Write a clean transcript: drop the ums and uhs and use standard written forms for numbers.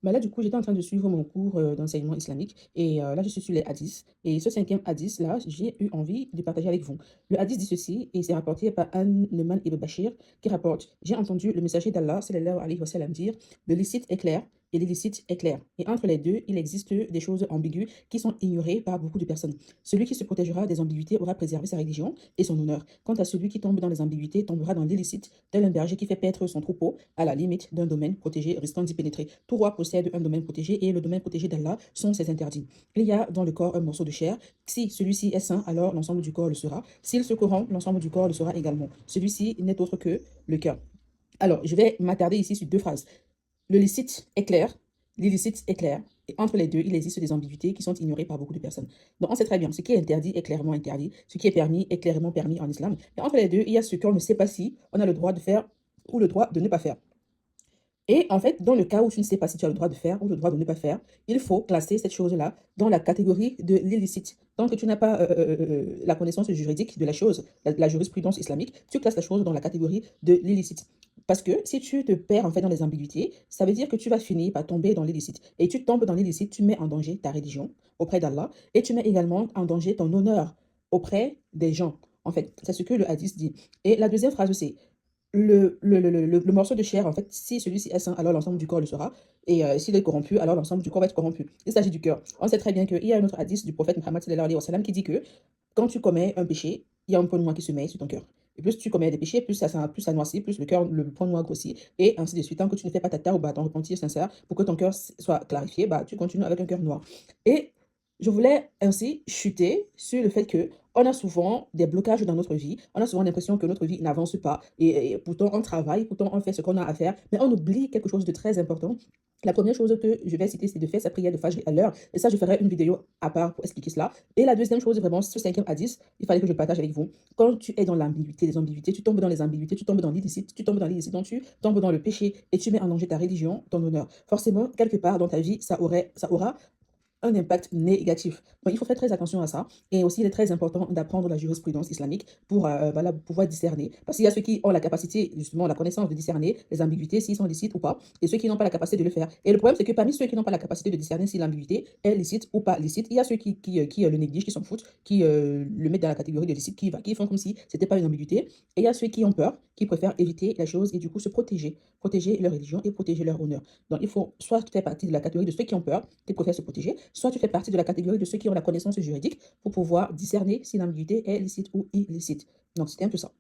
Bah là, du coup, j'étais en train de suivre mon cours d'enseignement islamique et là, je suis sur les hadiths. Et ce cinquième hadith, là, j'ai eu envie de partager avec vous. Le hadith dit ceci, et c'est rapporté par An-Numan ibn Bashir, qui rapporte: J'ai entendu le messager d'Allah, sallallahu alayhi wa sallam, dire: Le licite est clair et l'illicite est clair. Et entre les deux, il existe des choses ambiguës qui sont ignorées par beaucoup de personnes. Celui qui se protégera des ambiguïtés aura préservé sa religion et son honneur. Quant à celui qui tombe dans les ambiguïtés, tombera dans l'illicite, tel un berger qui fait paître son troupeau à la limite d'un domaine protégé, risquant d'y pénétrer. Tout roi possède un domaine protégé et le domaine protégé d'Allah sont ses interdits. Il y a dans le corps un morceau de chair. Si celui-ci est sain, alors l'ensemble du corps le sera. S'il se corrompt, l'ensemble du corps le sera également. Celui-ci n'est autre que le cœur. Alors, je vais m'attarder ici sur deux phrases. Le licite est clair, l'illicite est clair. Et entre les deux, il existe des ambiguïtés qui sont ignorées par beaucoup de personnes. Donc, on sait très bien, ce qui est interdit est clairement interdit, ce qui est permis est clairement permis en islam. Et entre les deux, il y a ce qu'on ne sait pas si on a le droit de faire ou le droit de ne pas faire. Et en fait, dans le cas où tu ne sais pas si tu as le droit de faire ou le droit de ne pas faire, il faut classer cette chose-là dans la catégorie de l'illicite. Tant que tu n'as pas la connaissance juridique de la chose, la jurisprudence islamique, tu classes la chose dans la catégorie de l'illicite. Parce que si tu te perds en fait dans les ambiguïtés, ça veut dire que tu vas finir par tomber dans l'illicite. Et tu tombes dans l'illicite, tu mets en danger ta religion auprès d'Allah et tu mets également en danger ton honneur auprès des gens. En fait, c'est ce que le hadith dit. Et la deuxième phrase, c'est le morceau de chair, en fait, si celui-ci est sain, alors l'ensemble du corps le sera. Et s'il est corrompu, alors l'ensemble du corps va être corrompu. Il s'agit du cœur. On sait très bien qu'il y a un autre hadith du prophète Muhammad sallallahu alayhi wa sallam qui dit que quand tu commets un péché, il y a un point noir qui se met sur ton cœur. Et plus tu commets des péchés, plus ça noircit, plus le cœur, le point noir grossit, et ainsi de suite. Tant que tu ne fais pas ta tauba, ton repentir sincère, pour que ton cœur soit clarifié, bah, tu continues avec un cœur noir. Et je voulais ainsi chuter sur le fait que on a souvent des blocages dans notre vie, on a souvent l'impression que notre vie n'avance pas, et pourtant on travaille, pourtant on fait ce qu'on a à faire, mais on oublie quelque chose de très important. La première chose que je vais citer, c'est de faire sa prière de Fajr à l'heure, et ça, je ferai une vidéo à part pour expliquer cela. Et la deuxième chose, vraiment, ce cinquième hadith, il fallait que je le partage avec vous. Quand tu es dans l'ambiguïté, les ambiguïtés, tu tombes dans les ambiguïtés, tu tombes dans l'illicite, tu tombes dans l'illicite, donc tu tombes dans le péché, et tu mets en danger ta religion, ton honneur. Forcément, quelque part dans ta vie, ça aura un impact négatif. Donc, il faut faire très attention à ça. Et aussi, il est très important d'apprendre la jurisprudence islamique pour voilà, pouvoir discerner. Parce qu'il y a ceux qui ont la capacité, justement, la connaissance de discerner les ambiguïtés, s'ils sont licites ou pas, et ceux qui n'ont pas la capacité de le faire. Et le problème, c'est que parmi ceux qui n'ont pas la capacité de discerner si l'ambiguïté est licite ou pas licite, il y a ceux qui le négligent, qui s'en foutent, qui le mettent dans la catégorie de licite, qui font comme si c'était pas une ambiguïté. Et il y a ceux qui ont peur, qui préfèrent éviter la chose et du coup se protéger, protéger leur religion et protéger leur honneur. Donc, il faut soit faire partie de la catégorie de ceux qui ont peur, qui préfèrent se protéger, soit tu fais partie de la catégorie de ceux qui ont la connaissance juridique pour pouvoir discerner si l'ambiguïté est licite ou illicite. Donc, c'était un peu ça.